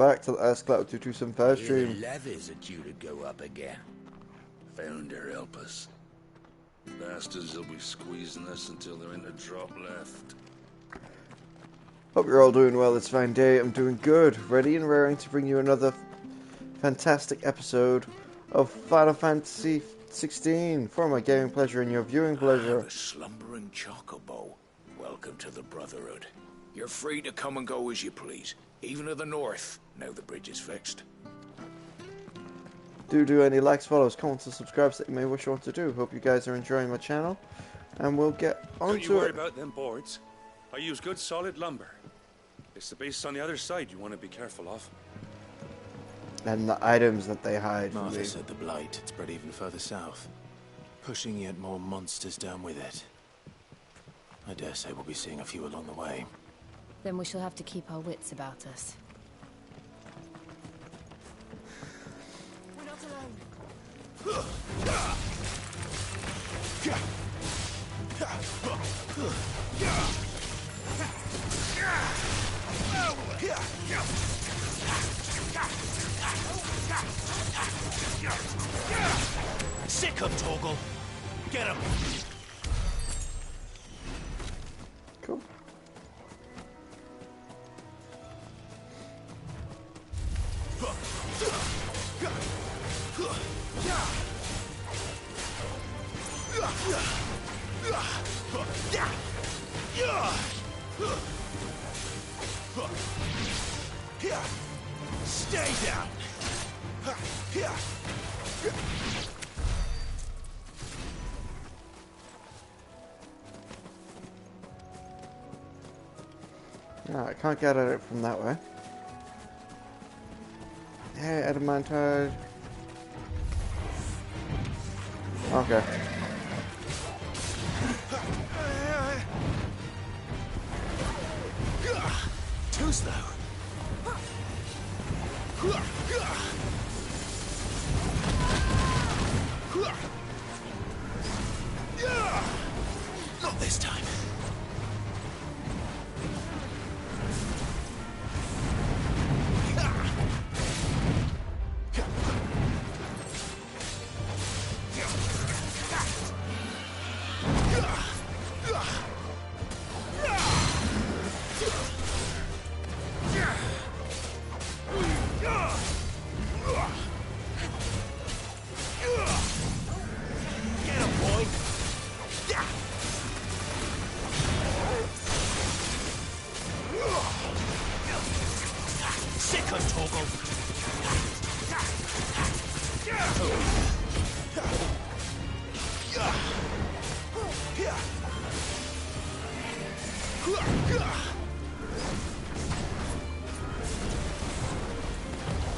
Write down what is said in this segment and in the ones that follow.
Back to the Cloud 2275 stream. The levies are due to go up again. Founder help us. Bastards will be squeezing us until there ain't a drop left. Hope you're all doing well. It's fine day. I'm doing good. Ready and raring to bring you another fantastic episode of Final Fantasy XVI for my gaming pleasure and your viewing pleasure. The slumbering chocobo. Welcome to the Brotherhood. You're free to come and go as you please, even to the north, now the bridge is fixed. Do any likes, follows, comments, and subscribes that you may wish to do. Hope you guys are enjoying my channel, and we'll get on Don't you to worry it. about them boards. I use good solid lumber. It's the base on the other side you want to be careful of. And the items that they hide from Martha me. said the blight had spread even further south, pushing yet more monsters down with it. I dare say we'll be seeing a few along the way. Then we shall have to keep our wits about us. We're not alone. Sick of Torgal! Get him! Cool. Stay down! No, I can't get at it from that way. Hey, adamantite. Okay. Too slow. Not this time.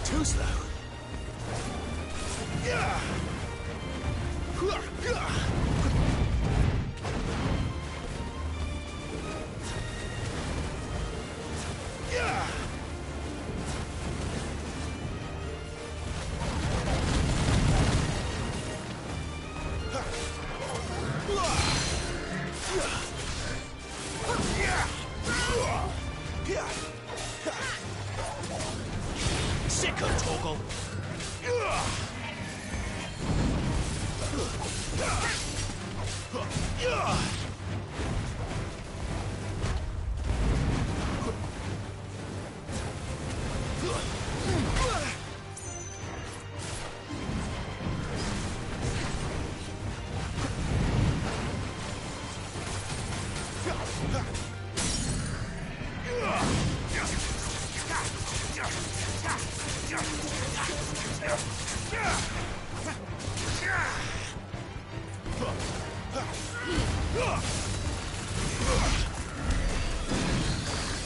Too slow. Sick of Torgal.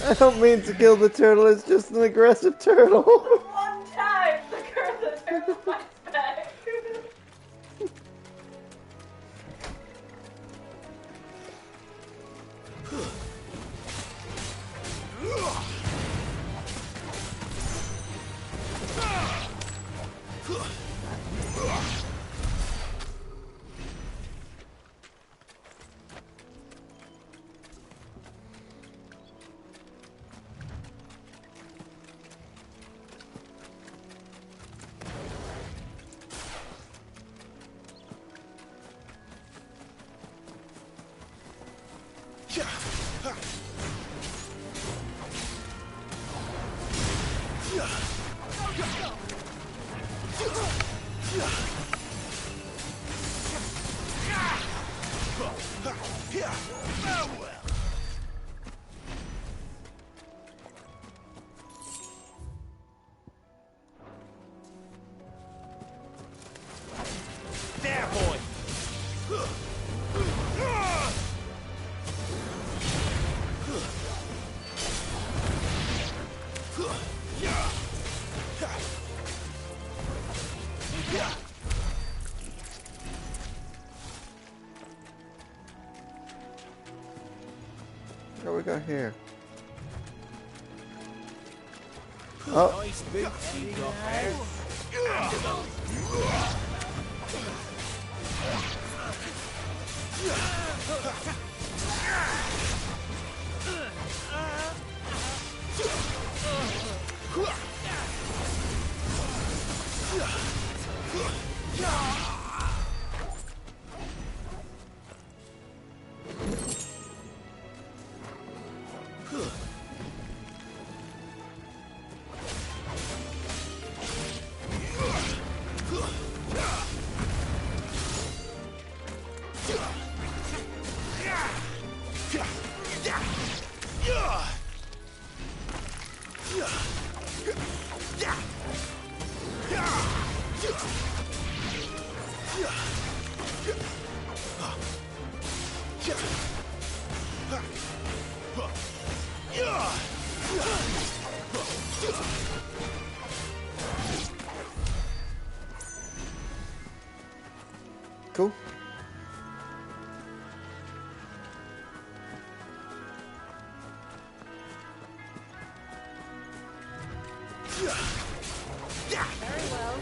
I don't mean to kill the turtle, it's just an aggressive turtle. One time, the girl that turtle bites back. There, boy! What we got here? Oh, Nice boots you got there. cool. Very well.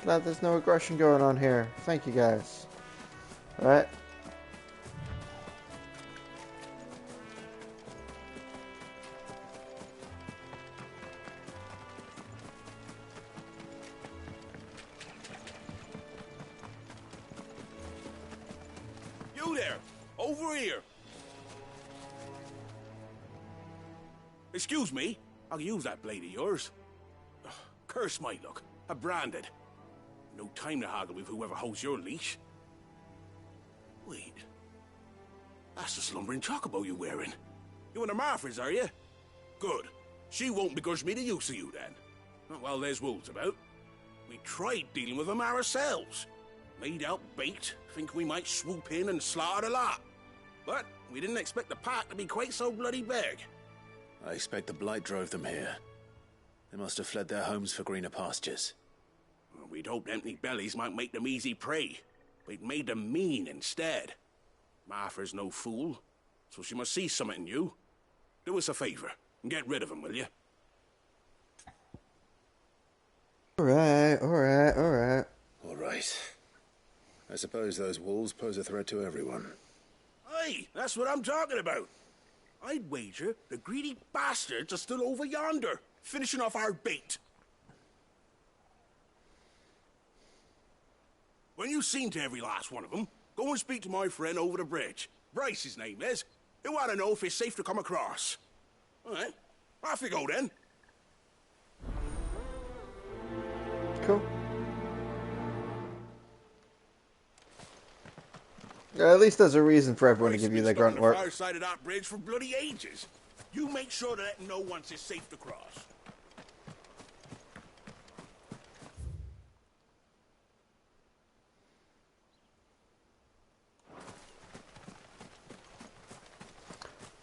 Glad there's no aggression going on here. Thank you guys. Alright. You there! Over here! Excuse me, I'll use that blade of yours. Ugh, curse my luck. I'm branded. No time to haggle with whoever holds your leash. Wait. That's the slumbering chocobo you're wearing. You and the Marfors, are you? Good. She won't begrudge me the use of you, then. Not while there's wolves about. We tried dealing with them ourselves. Made out bait, think we might swoop in and slaughter the lot. But we didn't expect the pack to be quite so bloody big. I expect the blight drove them here. They must have fled their homes for greener pastures. Well, we'd hoped empty bellies might make them easy prey. We'd made them mean instead. Martha's no fool, so she must see something in you. Do us a favor and get rid of them, will you? Alright, alright, alright. All right. I suppose those wolves pose a threat to everyone. Aye, that's what I'm talking about. I'd wager the greedy bastards are still over yonder, finishing off our bait. When you've seen to every last one of them, go and speak to my friend over the bridge. Bryce, his name is. He'll want to know if it's safe to come across. All right, off you go then. Cool. Yeah, at least there's a reason for everyone to give you their grunt work. On the far side of that bridge for bloody ages. You make sure to let them know once it's safe to cross.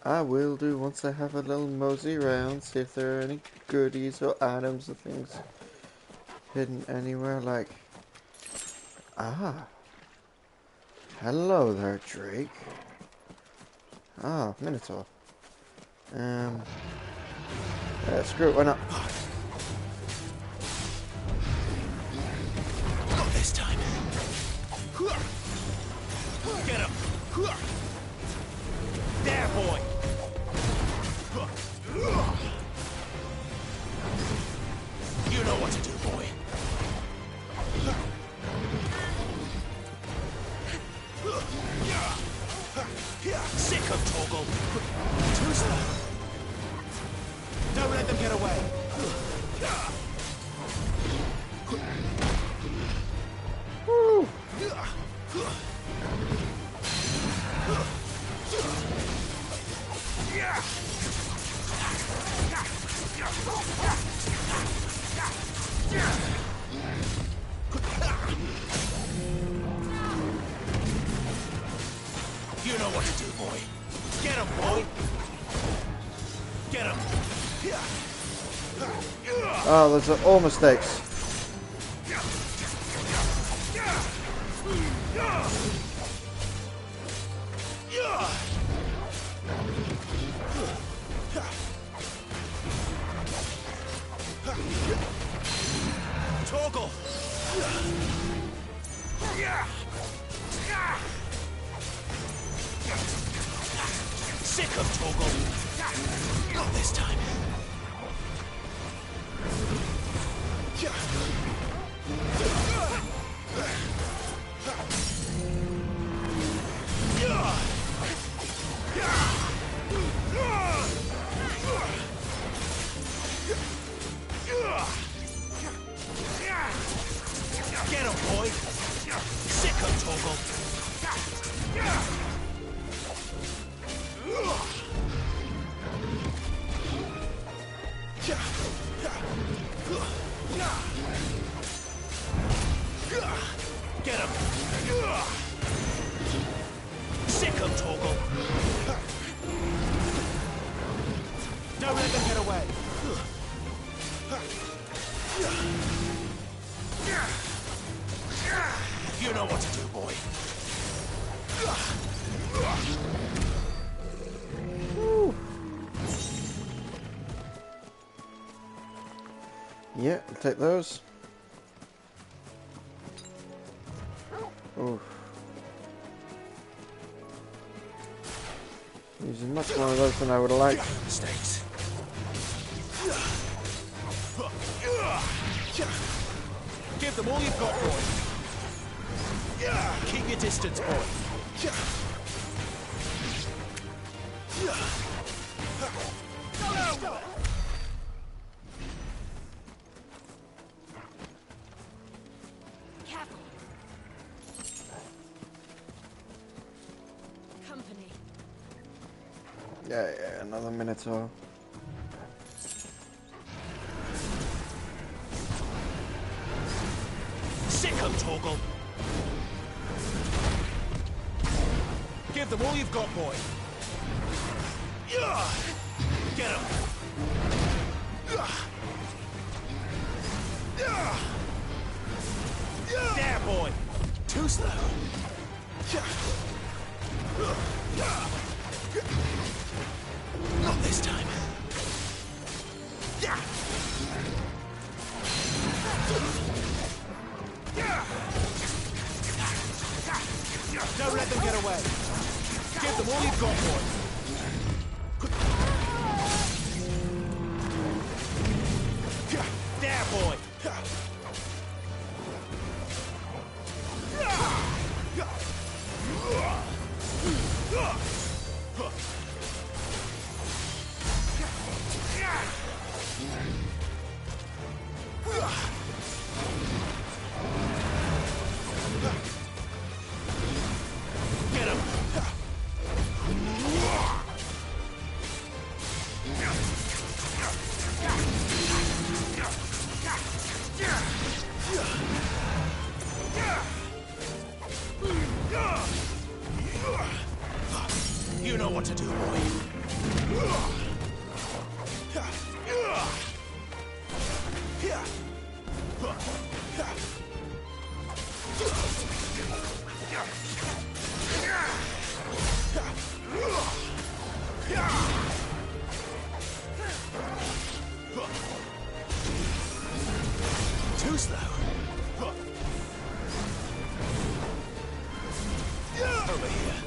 I will do once I have a little mosey around, see if there are any goodies or items or things hidden anywhere, like... Ah. Hello there, Drake. Ah, Minotaur. Screw it, why not? Not this time. Get him! There, boy! You know what to do, boy. Sick of Torgal. Too slow. Don't let them get away! Woo! You know what to do, boy. Get him, boy! Get him! Oh, those are all mistakes. Torgal! Sick of Torgal. Not this time. Get him, boy! Sick of Torgal. Get him! Sick of Torgal. Don't let them get away! You know what to do, boy. Yeah, I'll take those. Oof. Using much more of those than I would have liked. Mistakes. Give them all you've got, boy! Keep your distance, boy! Careful. Company. Yeah, another Minotaur. Sick of Torgal. Give them all you've got, boy! Get him! There, boy! Too slow. Not this time. Don't let them get away! Give them all you've got, boy! There, boy! Get him! You know what to do, boy. Too slow. Over here.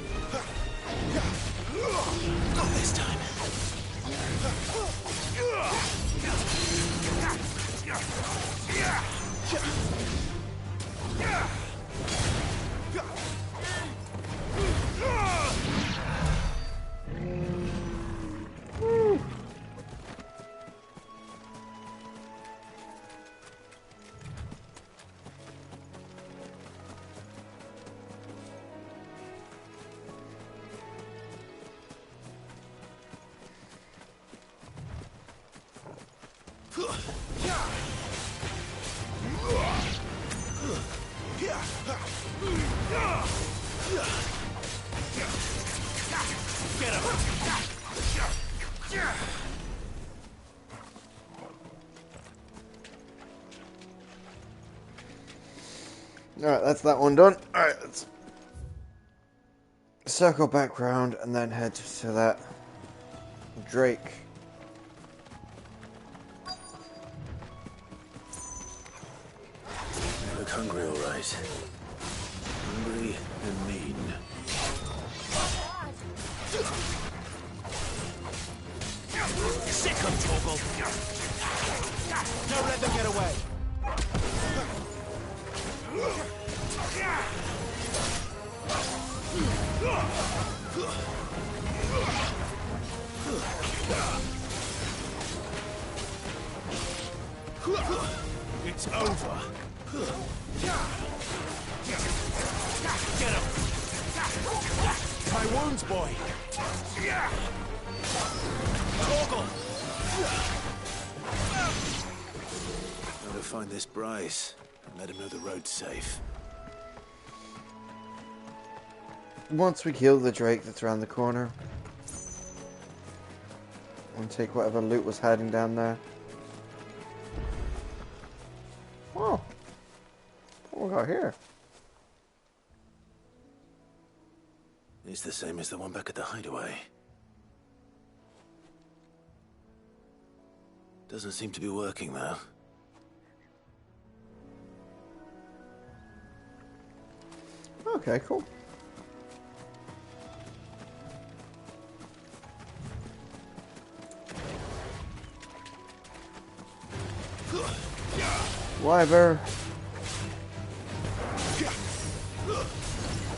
Not this time. Alright, that's that one done. Alright, let's circle back round and then head to that Drake. You look hungry, all right. Hungry and mean. Sick 'em, Torgal. Don't let them get away. It's over. Get him. My wounds, boy. Torgal. Gotta find this Bryce and let him know the road's safe. Once we kill the Drake that's around the corner, and take whatever loot was hiding down there. Oh, what we got here? It's the same as the one back at the hideaway. Doesn't seem to be working, though. Okay, cool. Wyver.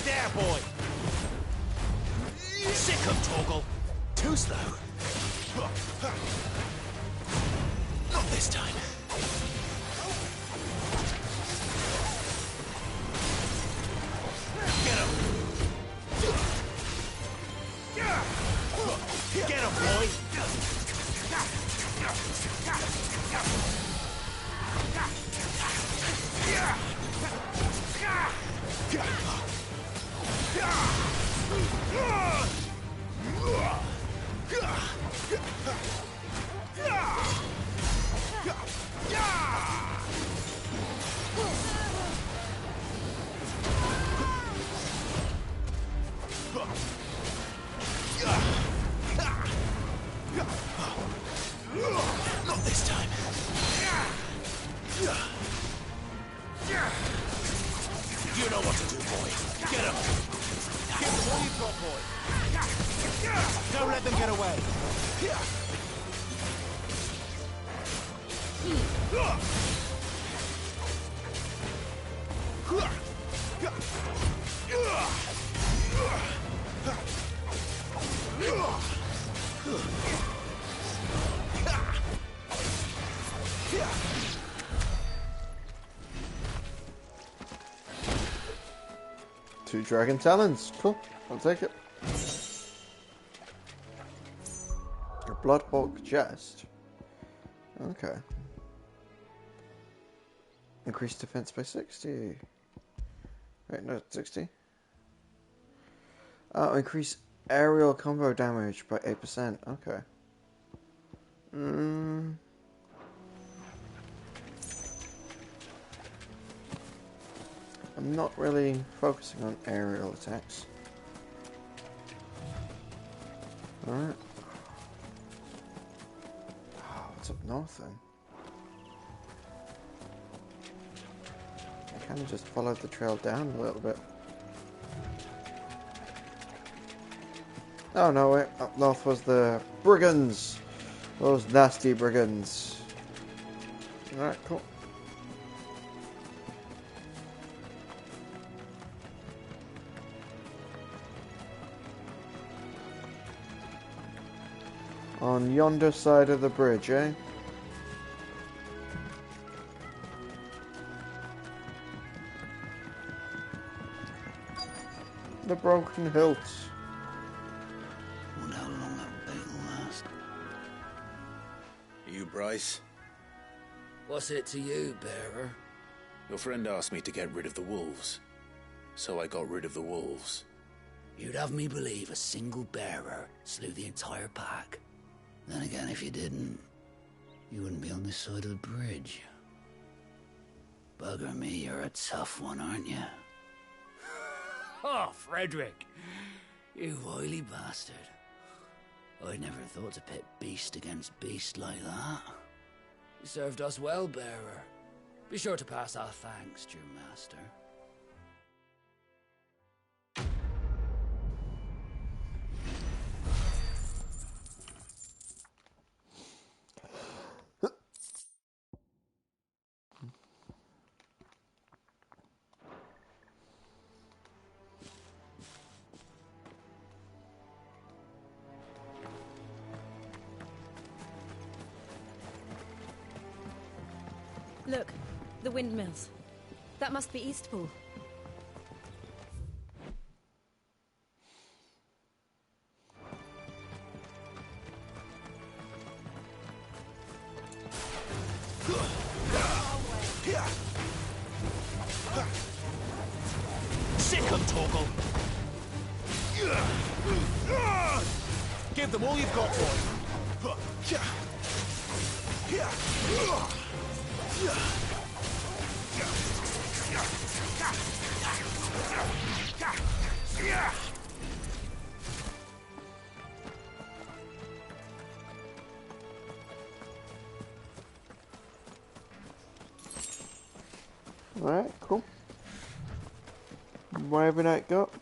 There, boy. Sick 'em, Torgal. Too slow. Not this time. Get him. Get him, boy. Not this time. You know what to do, boy. Get him. Give them all you've got, boy. Don't let them get away. Two dragon talons. Cool. I'll take it. A Bloodhawk chest. Okay. Increase defense by 60. Wait, no, 60. Oh, increase aerial combo damage by 8%. Okay. I'm not really focusing on aerial attacks. Alright. Oh, what's up north then? kind of just followed the trail down a little bit. Oh no, wait, up north was the brigands! Those nasty brigands. Alright, cool. On yonder side of the bridge, eh? The broken hilts. Wonder how long that bait will last. You, Bryce? What's it to you, bearer? Your friend asked me to get rid of the wolves. So I got rid of the wolves. You'd have me believe a single bearer slew the entire pack. Then again, if you didn't, you wouldn't be on this side of the bridge. Bugger me, you're a tough one, aren't you? Oh, Frederick! You wily bastard. I'd never thought to pit beast against beast like that. You served us well, bearer. Be sure to pass our thanks, dear master. Look, the windmills. That must be Eastpool. Sick 'em, Torgal! Give them all you've got, boy! Alright, cool. Where have I got?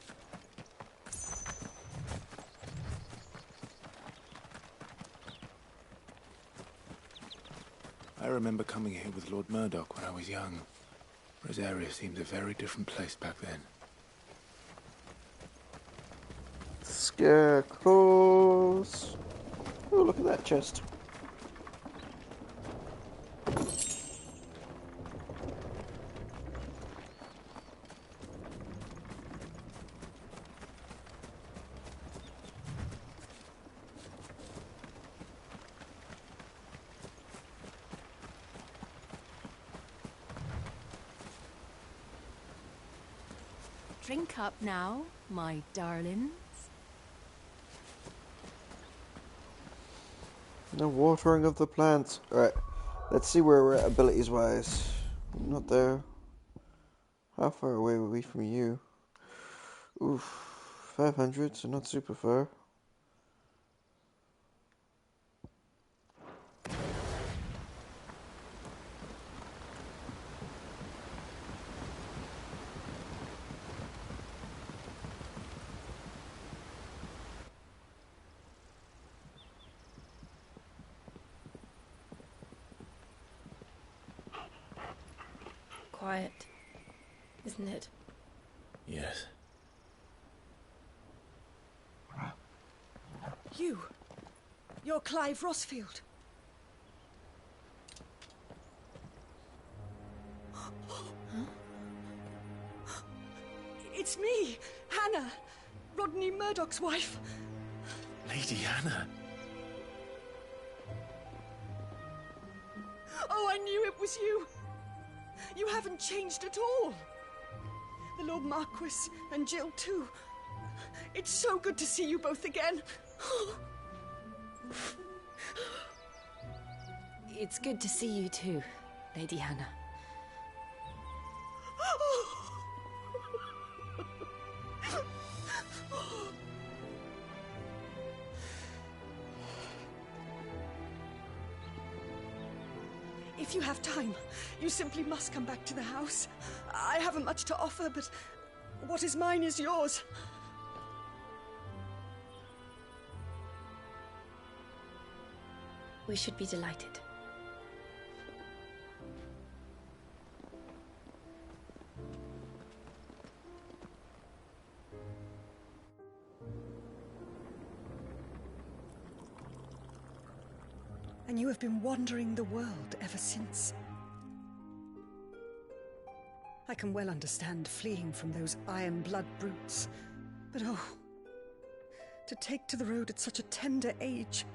I remember coming here with Lord Murdoch when I was young. Rosaria seemed a very different place back then. Scarecrows. Oh, look at that chest. Drink up now, my darlings. No watering of the plants. Alright, let's see where we're at abilities wise. Not there. How far away were we from you? Oof, 500, so not super far. Quiet, isn't it? Yes. You're Clive Rossfield. It's me, Hannah, Rodney Murdoch's wife. Lady Hannah. Oh, I knew it was you. You haven't changed at all. The Lord Marquis and Jill too. It's so good to see you both again. It's good to see you too, Lady Hannah. If you have time, you simply must come back to the house. I haven't much to offer, but what is mine is yours. We should be delighted. And you have been wandering the world ever since. I can well understand fleeing from those iron-blood brutes, but oh, to take to the road at such a tender age.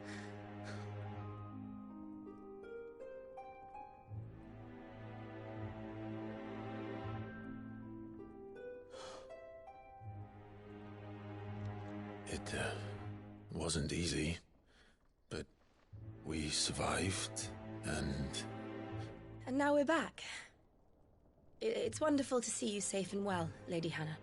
It wasn't easy, but we survived, and now we're back. It's wonderful to see you safe and well, Lady Hannah.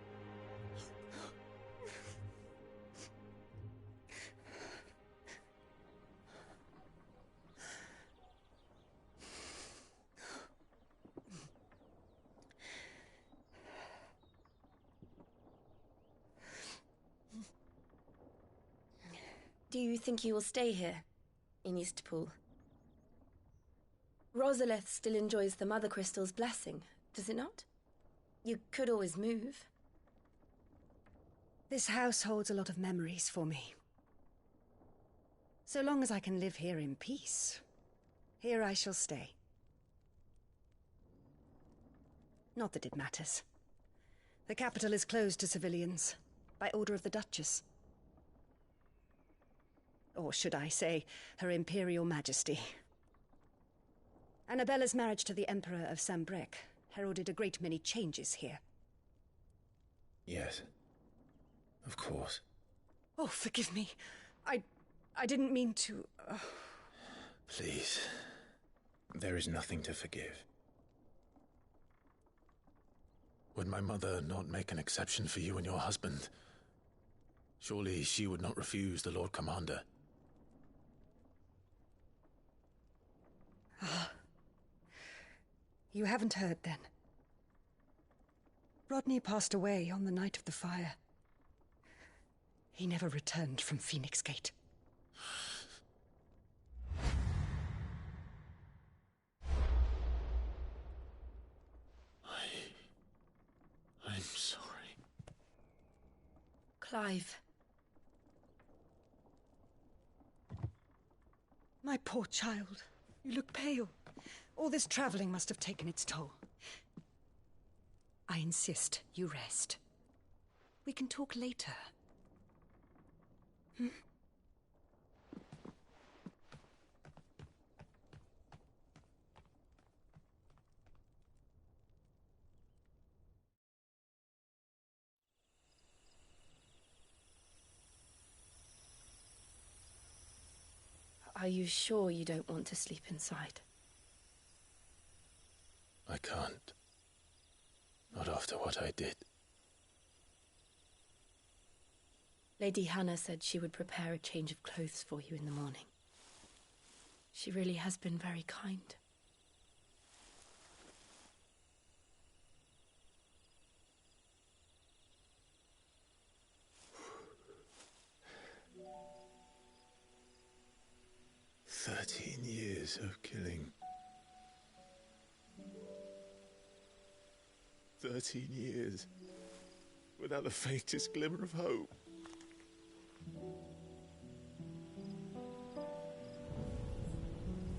Do you think you will stay here, in Eastpool? Rosalith still enjoys the Mother Crystal's blessing, does it not? You could always move. This house holds a lot of memories for me. So long as I can live here in peace, here I shall stay. Not that it matters. The capital is closed to civilians, by order of the Duchess. Or should I say, Her Imperial Majesty. Annabella's marriage to the Emperor of Sambrec heralded a great many changes here. yes, of course. Oh, forgive me. I didn't mean to... Please, there is nothing to forgive. Would my mother not make an exception for you and your husband? Surely she would not refuse the Lord Commander. You haven't heard, then. Rodney passed away on the night of the fire. He never returned from Phoenix Gate. I'm sorry. Clive. My poor child. You look pale. All this traveling must have taken its toll. I insist you rest. We can talk later. Are you sure you don't want to sleep inside? I can't. Not after what I did. Lady Hannah said she would prepare a change of clothes for you in the morning. She really has been very kind. "13 years of killing. 13 years without the faintest glimmer of hope.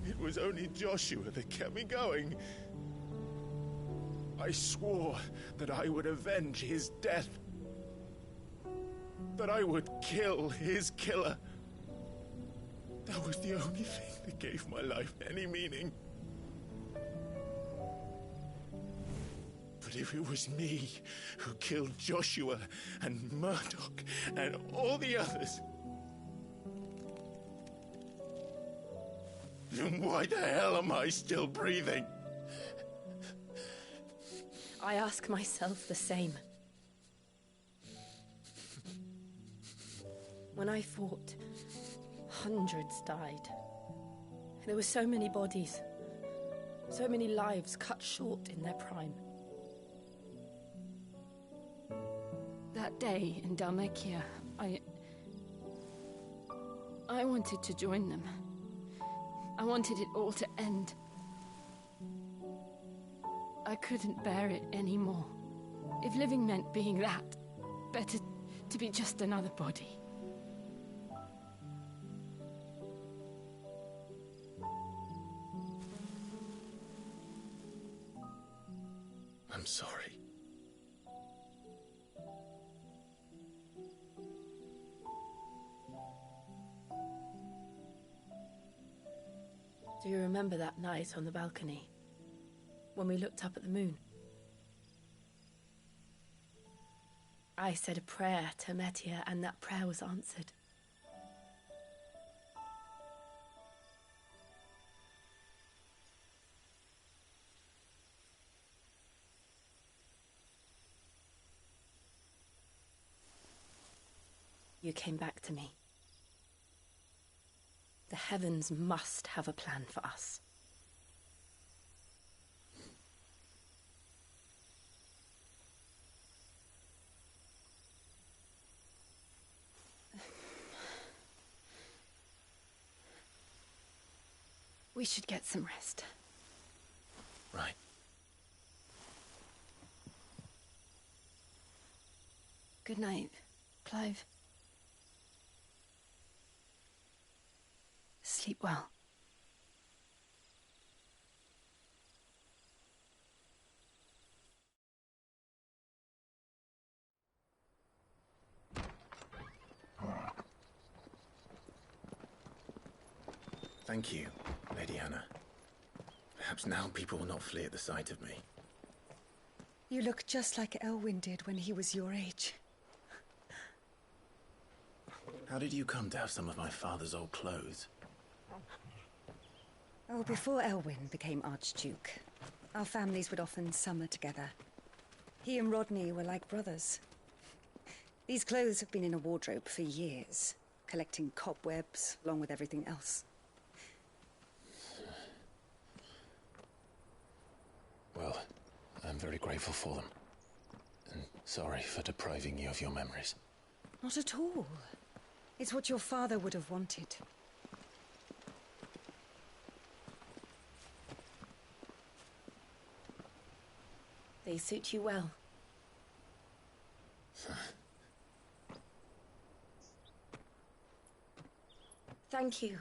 It was only Joshua that kept me going. I swore that I would avenge his death. That I would kill his killer. That was the only thing that gave my life any meaning. But if it was me who killed Joshua and Murdoch and all the others, then why the hell am I still breathing? I ask myself the same. When I fought, hundreds died. There were so many bodies. So many lives cut short in their prime. That day in Dalmekia, I wanted to join them. I wanted it all to end. I couldn't bear it anymore. If living meant being that, better to be just another body. I'm sorry. Do you remember that night on the balcony, when we looked up at the moon? I said a prayer to Metia, and that prayer was answered. You came back to me. The heavens must have a plan for us. We should get some rest. Right. Good night, Clive. Sleep well. Thank you, Lady Hannah. Perhaps now people will not flee at the sight of me. You look just like Elwyn did when he was your age. How did you come to have some of my father's old clothes? Oh, before Elwyn became Archduke, our families would often summer together. He and Rodney were like brothers. These clothes have been in a wardrobe for years, collecting cobwebs along with everything else. Well, I'm very grateful for them. And sorry for depriving you of your memories. Not at all. It's what your father would have wanted. They suit you well. Thank you,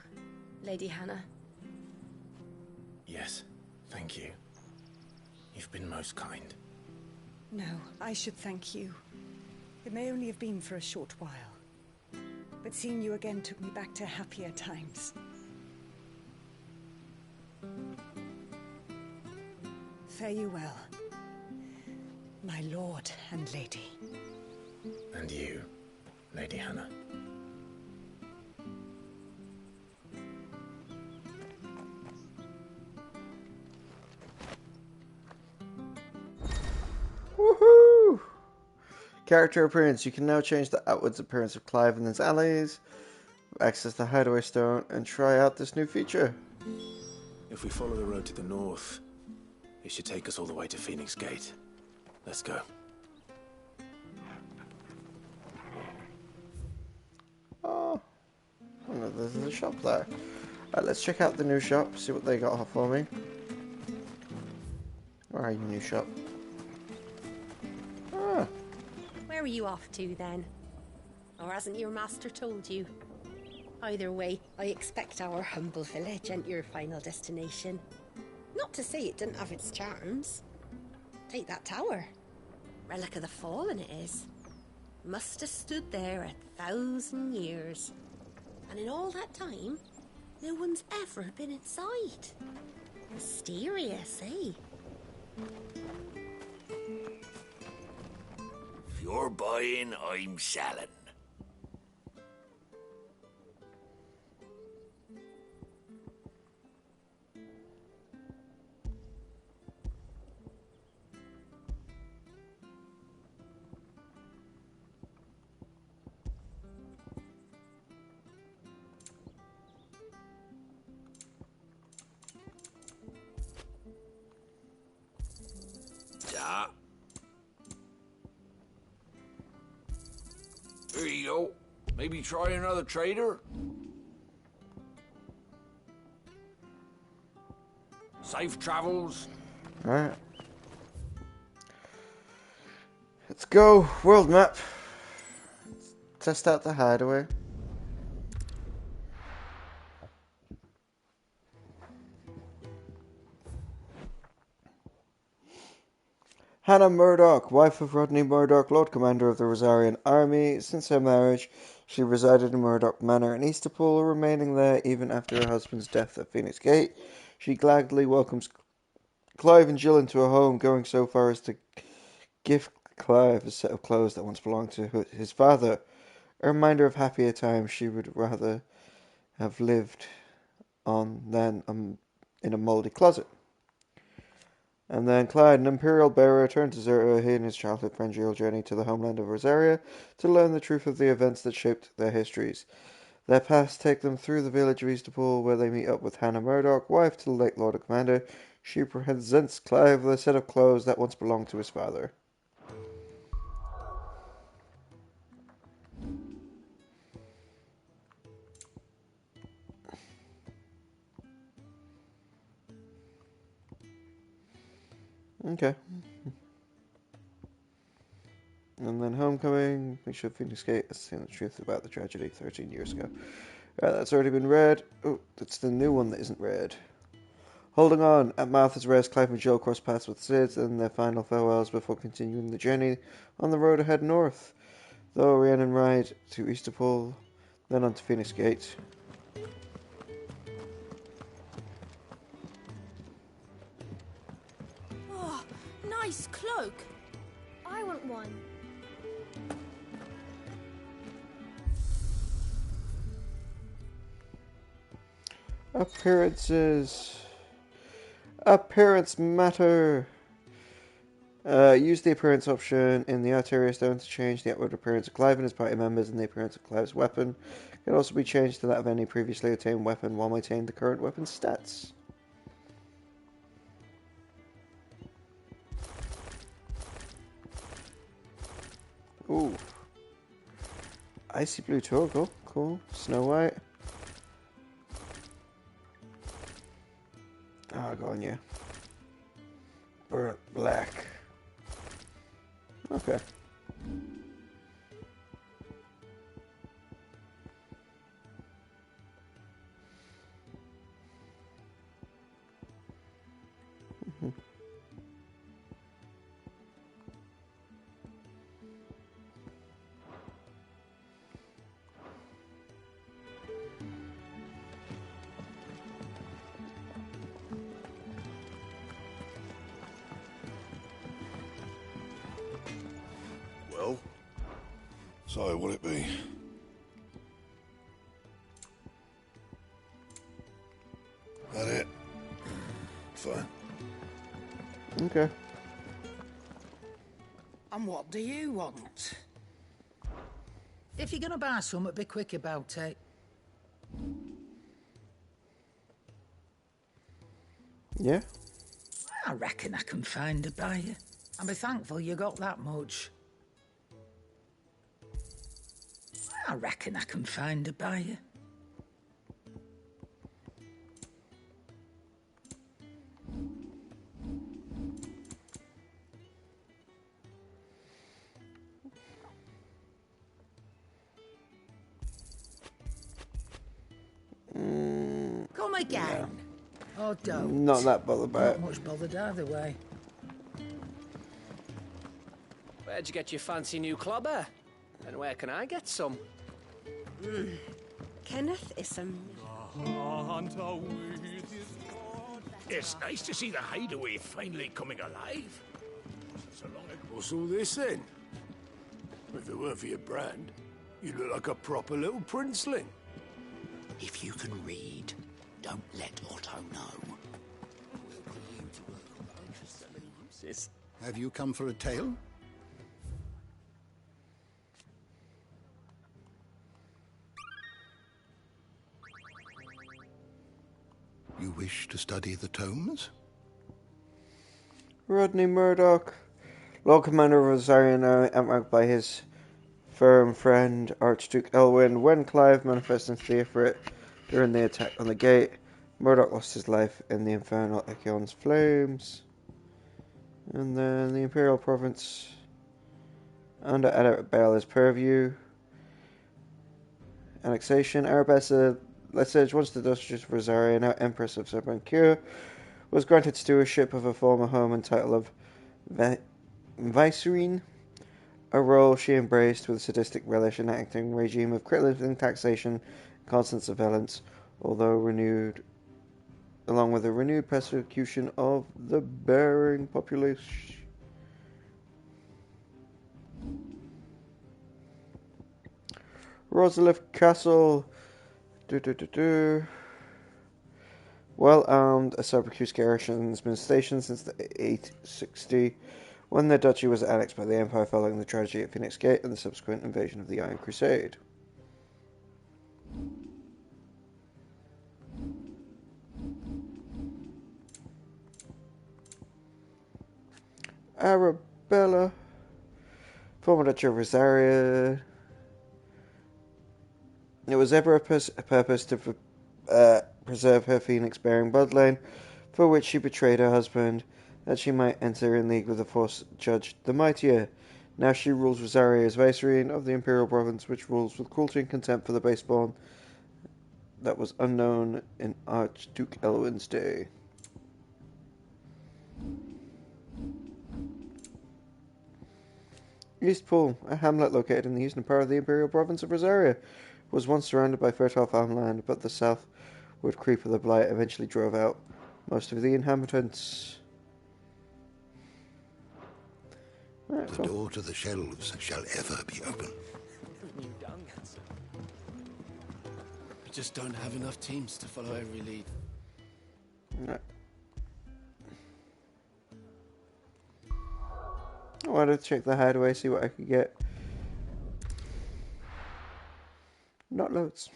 Lady Hannah. Yes, thank you. You've been most kind. No, I should thank you. It may only have been for a short while, but seeing you again took me back to happier times. Fare you well, my lord and lady. And you, Lady Hannah. Woohoo! Character appearance. You can now change the outwards appearance of Clive and his allies, access the hideaway stone, and try out this new feature. If we follow the road to the north, it should take us all the way to Phoenix Gate. Let's go. Oh, no, there's a shop there. Right, let's check out the new shop, see what they got for me. Where are you, new shop? Ah, Where are you off to, then? Or hasn't your master told you? Either way, I expect our humble village ain't your final destination. Not to say it didn't have its charms. Take that tower. Relic of the Fallen it is. Must have stood there 1,000 years. And in all that time, no one's ever been inside. Mysterious, eh? If you're buying, I'm selling. Yeah. There you go. Maybe try another trader? Safe travels. Alright. Let's go. World map. Let's test out the hideaway. Hannah Murdoch, wife of Rodney Murdoch, Lord Commander of the Rosarian Army. Since her marriage, she resided in Murdoch Manor in Easterpool, remaining there even after her husband's death at Phoenix Gate. She gladly welcomes Clive and Jill into her home, going so far as to give Clive a set of clothes that once belonged to his father, a reminder of happier times she would rather have lived on than in a mouldy closet. And then Clyde, an Imperial bearer, turned to Zerto in his childhood friendly journey to the homeland of Rosaria to learn the truth of the events that shaped their histories. Their paths take them through the village of Easterpool, where they meet up with Hannah Murdoch, wife to the late Lord and Commander. She presents Clive with a set of clothes that once belonged to his father. Okay. And then Homecoming, make sure Phoenix Gate has seen the truth about the tragedy 13 years ago. That's already been read. Oh, that's the new one that isn't read. Holding on, at Martha's Rest, Clive and Jill cross paths with Sid and their final farewells before continuing the journey on the road ahead north. Though Rhiannon ride to Easterpool, then on to Phoenix Gate. Oh, nice cloak. I want one. Appearances. Appearance matter. Use the appearance option in the Arteria Stone to change the outward appearance of Clive and his party members, and the appearance of Clive's weapon can also be changed to that of any previously attained weapon while maintaining the current weapon's stats. Ooh. Icy blue toggle. Cool. Snow White. Oh, go on, yeah. Burnt black. Okay. Well, so what'll it be? That it? Fine. Okay. And what do you want? If you're gonna buy something, be quick about it. Yeah? I reckon I can find a buyer. And be thankful you got that much. I reckon I can find a buyer. Come again. No. Oh, don't. Not that bothered by it. Not much bothered either way. Where'd you get your fancy new clobber? And where can I get some? Kenneth is some... It's nice to see the hideaway finally coming alive. So long ago. What's all this then? If it weren't for your brand, you look like a proper little princeling. If you can read, don't let Otto know. Have you come for a tale? You wish to study the tomes? Rodney Murdoch, Lord Commander of Rosaria now outmarked by his firm friend Archduke Elwyn. When Clive manifests into the Ifrit during the attack on the gate, Murdoch lost his life in the infernal Echion's flames. And then the Imperial Province under Arabella's purview. Annexation. Arabella Lesage, once the Duchess of Rosaria, now Empress of Serbancure, was granted stewardship of her former home and title of Vicereine, a role she embraced with a sadistic relish, enacting a regime of crippling taxation and constant surveillance, along with a renewed persecution of the Bering population. Rosalith Castle. Well armed, a Syracuse garrison has been stationed since the 860, when the duchy was annexed by the Empire following the tragedy at Phoenix Gate and the subsequent invasion of the Iron Crusade. Arabella, former Duchy of Rosaria. It was ever a purpose to preserve her Phoenix-bearing bloodline, for which she betrayed her husband, that she might enter in league with the force judged the mightier. Now she rules Rosaria as Vicereine of the Imperial Province, which rules with cruelty and contempt for the baseborn that was unknown in Archduke Elwyn's day. Eastpool, a hamlet located in the eastern part of the Imperial Province of Rosaria, was once surrounded by fertile farmland, but the southward creep of the Blight eventually drove out most of the inhabitants. Right, the door to the shelves shall ever be open. We just don't have enough teams to follow every lead. No. I wanted to check the hideaway, see what I could get. Not loads.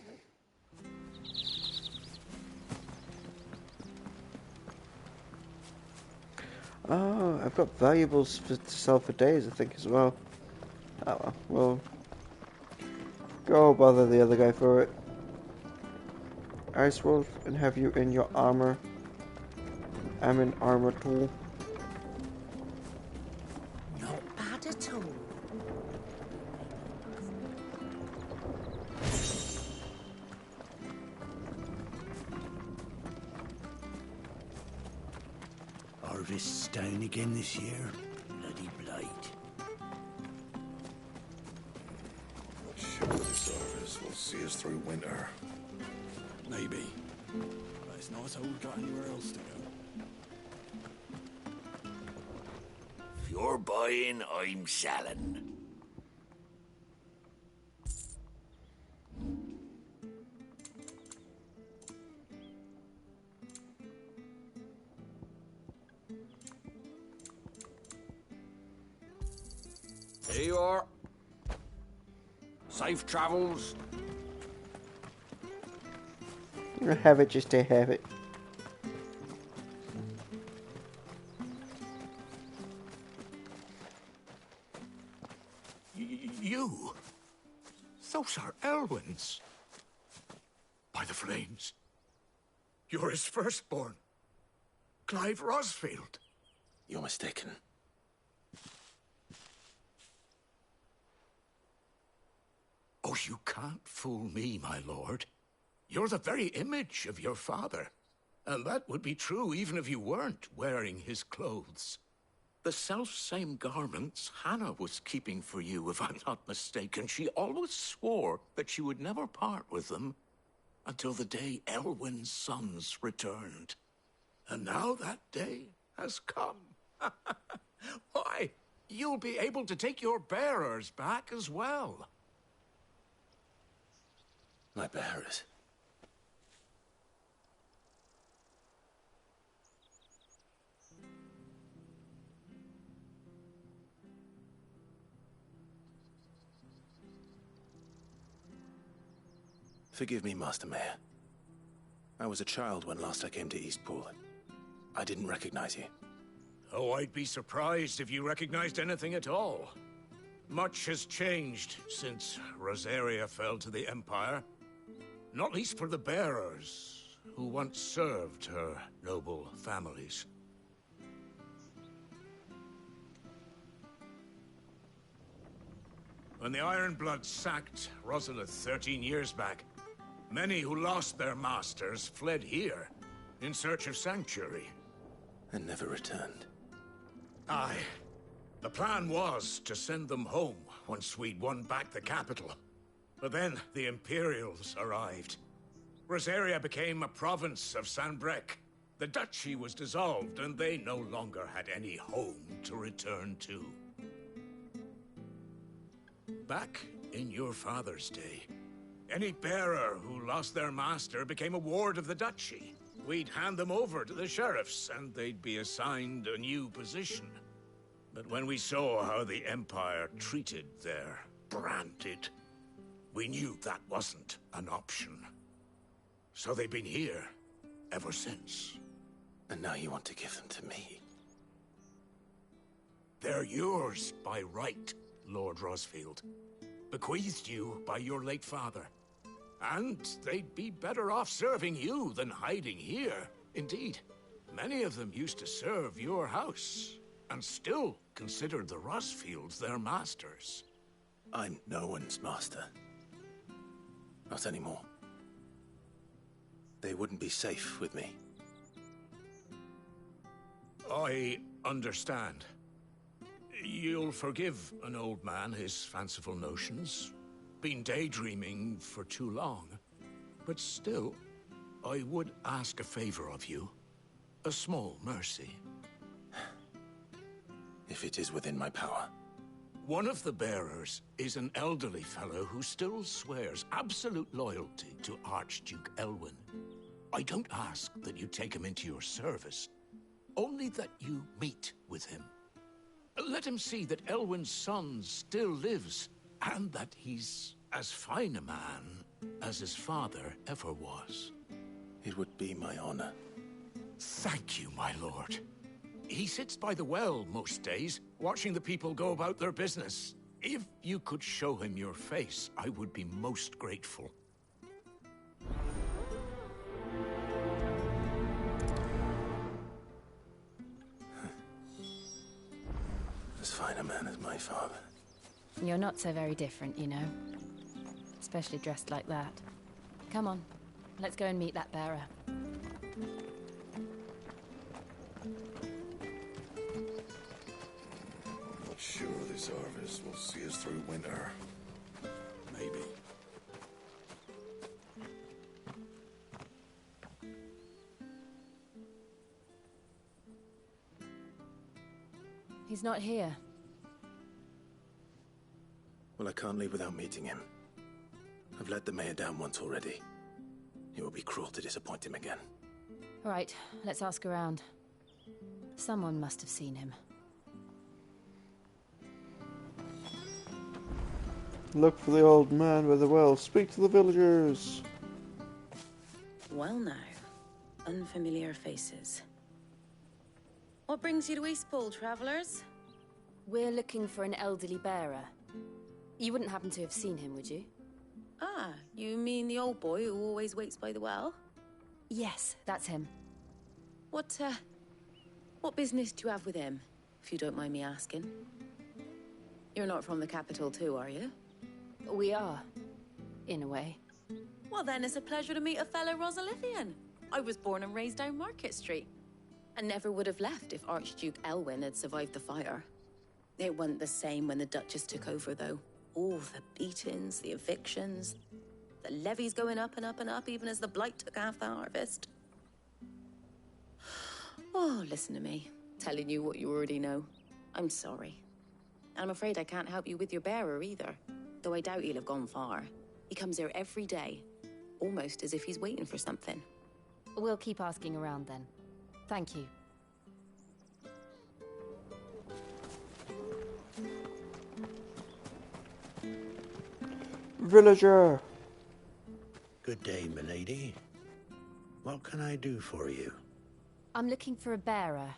Oh, I've got valuables to sell for days, I think, as well. Oh well, go bother the other guy for it. Ice Wolf, and have you in your armor. I'm in armor too. Not bad at all. Harvest's down again this year. Bloody blight. Not sure this harvest will see us through winter. Maybe. But it's not as though we've got anywhere else to go. If you're buying, I'm selling. Here you are. Safe travels. I have it just to have it. You? Those are Elwyn's. By the flames. You're his firstborn. Clive Rosfield. You're mistaken. Oh, you can't fool me, my lord. You're the very image of your father. And that would be true even if you weren't wearing his clothes. The self-same garments Hannah was keeping for you, if I'm not mistaken. She always swore that she would never part with them until the day Elwyn's sons returned. And now that day has come. Why, you'll be able to take your bearers back as well. My bearers? Forgive me, Master Mayor. I was a child when last I came to Eastpool. I didn't recognize you. Oh, I'd be surprised if you recognized anything at all. Much has changed since Rosaria fell to the Empire. Not least for the bearers, who once served her noble families. When the Ironbloods sacked Rosalith 13 years back, many who lost their masters fled here in search of sanctuary. And never returned. Aye. The plan was to send them home once we'd won back the capital. But then the Imperials arrived. Rosaria became a province of Sanbreque. The duchy was dissolved, and they no longer had any home to return to. Back in your father's day, any bearer who lost their master became a ward of the duchy. We'd hand them over to the sheriffs, and they'd be assigned a new position. But when we saw how the Empire treated their branded, we knew that wasn't an option. So they've been here ever since. And now you want to give them to me? They're yours by right, Lord Rosfield. Bequeathed you by your late father. And they'd be better off serving you than hiding here. Indeed, many of them used to serve your house, and still considered the Rosfields their masters. I'm no one's master. Not anymore. They wouldn't be safe with me. I understand. You'll forgive an old man his fanciful notions. Been daydreaming for too long. But still, I would ask a favor of you. A small mercy. If it is within my power. One of the bearers is an elderly fellow who still swears absolute loyalty to Archduke Elwyn. I don't ask that you take him into your service, only that you meet with him. Let him see that Elwyn's son still lives, and that he's as fine a man as his father ever was. It would be my honor. Thank you, my lord. He sits by the well most days, watching the people go about their business. If you could show him your face, I would be most grateful. As fine a man as my father. You're not so very different, you know. Especially dressed like that. Come on, let's go and meet that bearer. I'm not sure this harvest will see us through winter. Maybe. He's not here. Well, I can't leave without meeting him. I've let the mayor down once already. It would be cruel to disappoint him again. Right, let's ask around. Someone must have seen him. Look for the old man by the well. Speak to the villagers. Well now, unfamiliar faces. What brings you to Eastpool, travellers? We're looking for an elderly bearer. You wouldn't happen to have seen him, would you? Ah, you mean the old boy who always waits by the well? Yes, that's him. What business do you have with him, if you don't mind me asking? You're not from the capital too, are you? We are, in a way. Well then, it's a pleasure to meet a fellow Rosalithian. I was born and raised down Market Street. And never would have left if Archduke Elwyn had survived the fire. It wasn't the same when the Duchess took over, though. All the beatings, the evictions, the levies going up and up and up, even as the blight took half the harvest. Oh, listen to me, telling you what you already know. I'm sorry. And I'm afraid I can't help you with your bearer either, though I doubt he'll have gone far. He comes here every day, almost as if he's waiting for something. We'll keep asking around then. Thank you. Villager! Good day, milady. What can I do for you? I'm looking for a bearer.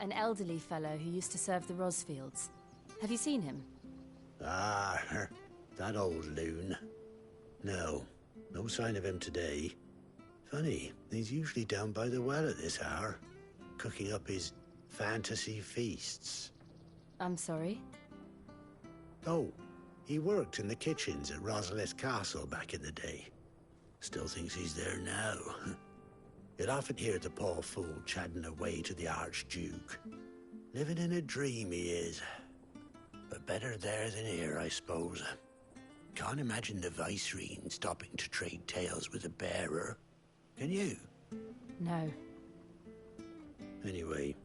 an elderly fellow who used to serve the Rosfields. Have you seen him? Ah, that old loon. No sign of him today. Funny, he's usually down by the well at this hour, cooking up his fantasy feasts. I'm sorry? Oh, he worked in the kitchens at Rosalith Castle back in the day. Still thinks he's there now. You'd often hear the poor fool chatting away to the Archduke. Living in a dream he is. But better there than here, I suppose. Can't imagine the Viceroy stopping to trade tales with a bearer. Can you? No. Anyway,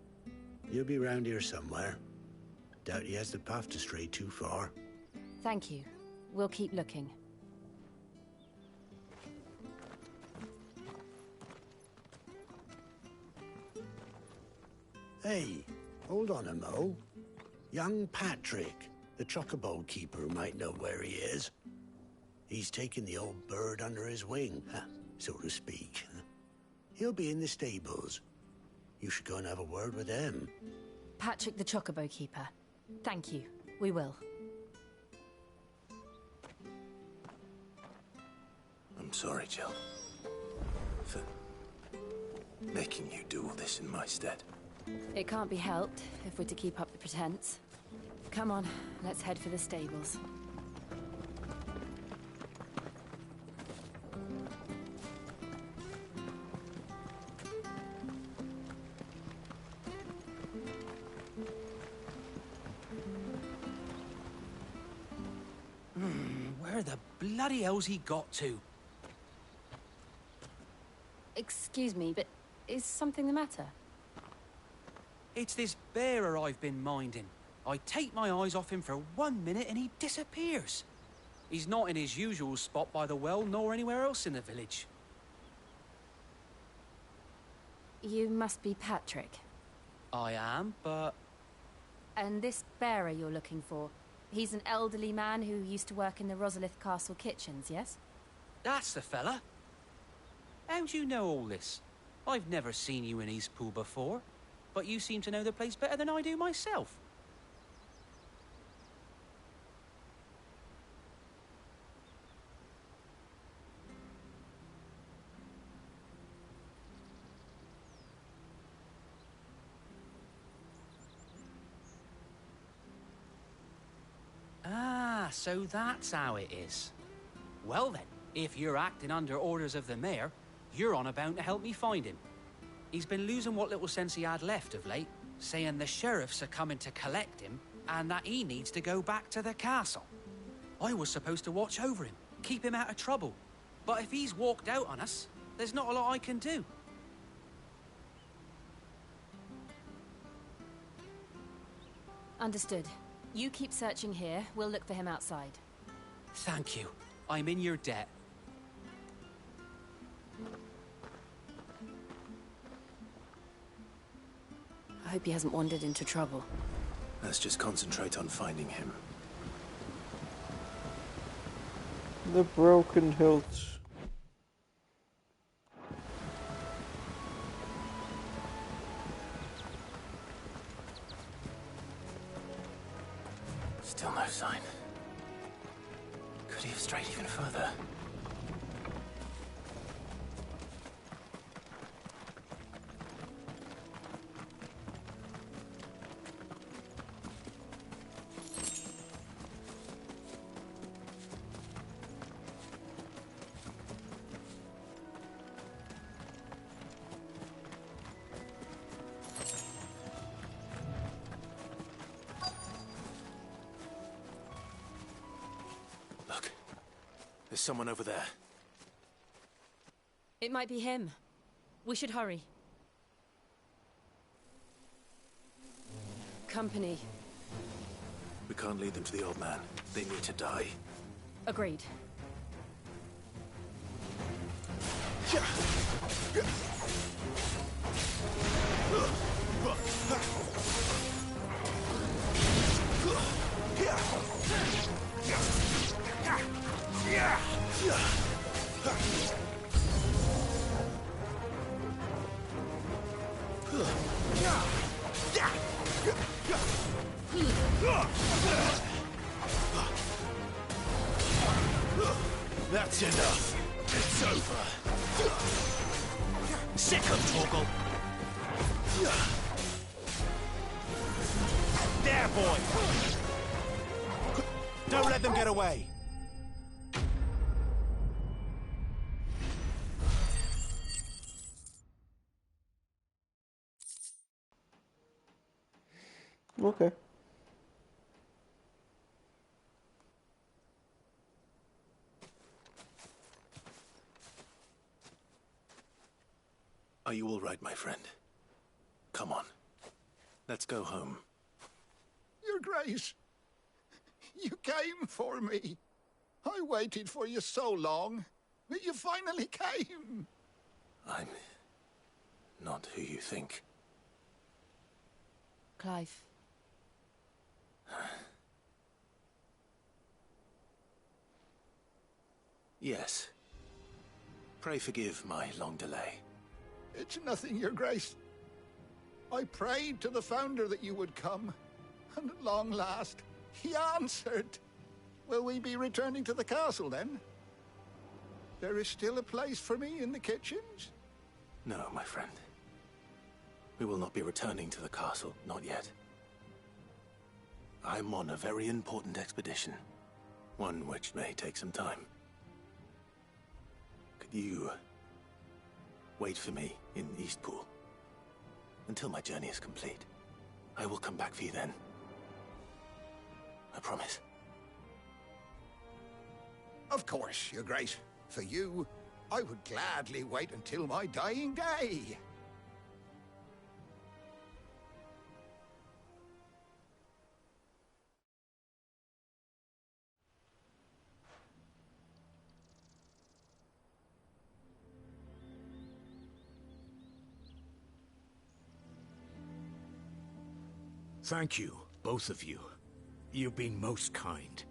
he'll be round here somewhere. Doubt he has the path to stray too far. Thank you. We'll keep looking. Hey, hold on a mo. Young Patrick, the chocobo keeper, might know where he is. He's taken the old bird under his wing, so to speak. He'll be in the stables. You should go and have a word with him. Patrick the Chocobo Keeper. Thank you. We will. I'm sorry, Jill. For making you do all this in my stead. It can't be helped if we're to keep up the pretense. Come on, let's head for the stables. Where the bloody hell's he got to? Excuse me, but is something the matter? It's this bearer I've been minding. I take my eyes off him for 1 minute and he disappears. He's not in his usual spot by the well, nor anywhere else in the village. You must be Patrick. I am, but... And this bearer you're looking for, he's an elderly man who used to work in the Rosalith Castle kitchens, yes? That's the fella. How'd you know all this? I've never seen you in Eastpool before, but you seem to know the place better than I do myself. Ah, so that's how it is. Well then, if you're acting under orders of the mayor, you're on about to help me find him. He's been losing what little sense he had left of late, saying the sheriffs are coming to collect him and that he needs to go back to the castle. I was supposed to watch over him, keep him out of trouble. But if he's walked out on us, there's not a lot I can do. Understood. You keep searching here, we'll look for him outside. Thank you. I'm in your debt. I hope he hasn't wandered into trouble. Let's just concentrate on finding him. The broken hilt. Still no sign. Could he have strayed even further? There's someone over there. It might be him. We should hurry. Company. We can't lead them to the old man. They need to die. Agreed. careful. There, boy. Don't let them get away. Okay. Are you all right, my friend? Come on. Let's go home. Your Grace, you came for me. I waited for you so long, but you finally came. I'm not who you think. Clive. Yes. Pray forgive my long delay. It's nothing, Your Grace. I prayed to the Founder that you would come, and at long last, he answered. Will we be returning to the castle, then? There is still a place for me in the kitchens? No, my friend. We will not be returning to the castle, not yet. I'm on a very important expedition, one which may take some time. Could you wait for me in Eastpool until my journey is complete? I will come back for you then. I promise. Of course, Your Grace. For you, I would gladly wait until my dying day. Thank you, both of you. You've been most kind.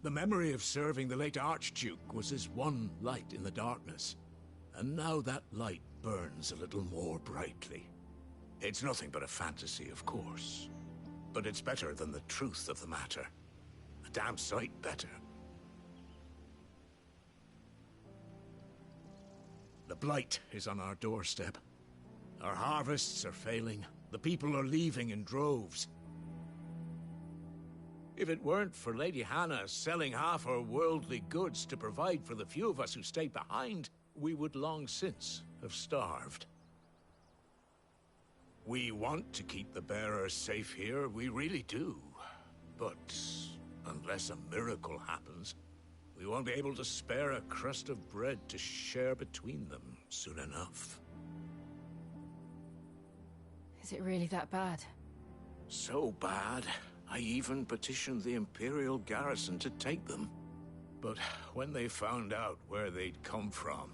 The memory of serving the late Archduke was as one light in the darkness, and now that light burns a little more brightly. It's nothing but a fantasy, of course, but it's better than the truth of the matter. A damn sight better. The blight is on our doorstep. Our harvests are failing. The people are leaving in droves. If it weren't for Lady Hannah selling half her worldly goods to provide for the few of us who stayed behind, we would long since have starved. We want to keep the bearers safe here, we really do. But unless a miracle happens, we won't be able to spare a crust of bread to share between them soon enough. Is it really that bad? So bad, I even petitioned the Imperial garrison to take them. But when they found out where they'd come from,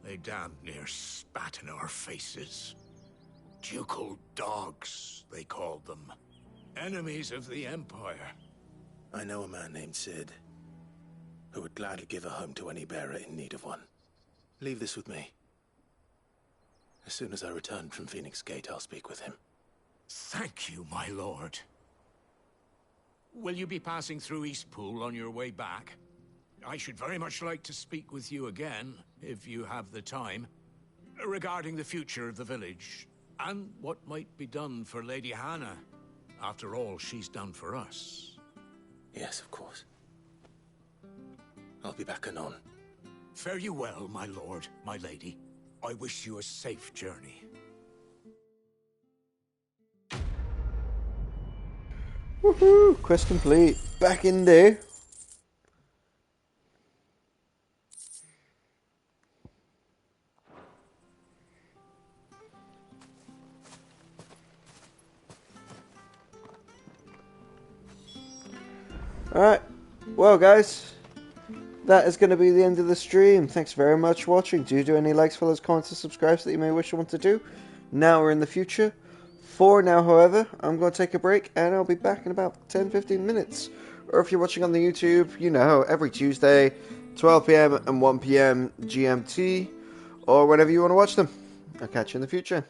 they damn near spat in our faces. Ducal dogs, they called them. Enemies of the Empire. I know a man named Sid, who would gladly give a home to any bearer in need of one. Leave this with me. As soon as I return from Phoenix Gate, I'll speak with him. Thank you, my lord. Will you be passing through Eastpool on your way back? I should very much like to speak with you again, if you have the time, regarding the future of the village, and what might be done for Lady Hannah, after all she's done for us. Yes, of course. I'll be back anon. Fare you well, my lord, my lady. I wish you a safe journey. Woohoo! Quest complete. Back in there. Alright. Well, guys. That is going to be the end of the stream. Thanks very much for watching. Do any likes, follows, comments, and subscribes that you may wish to want to do now or in the future. For now, however, I'm going to take a break and I'll be back in about 10-15 minutes. Or if you're watching on the YouTube, you know, every Tuesday, 12 PM and 1 PM GMT, or whenever you want to watch them. I'll catch you in the future.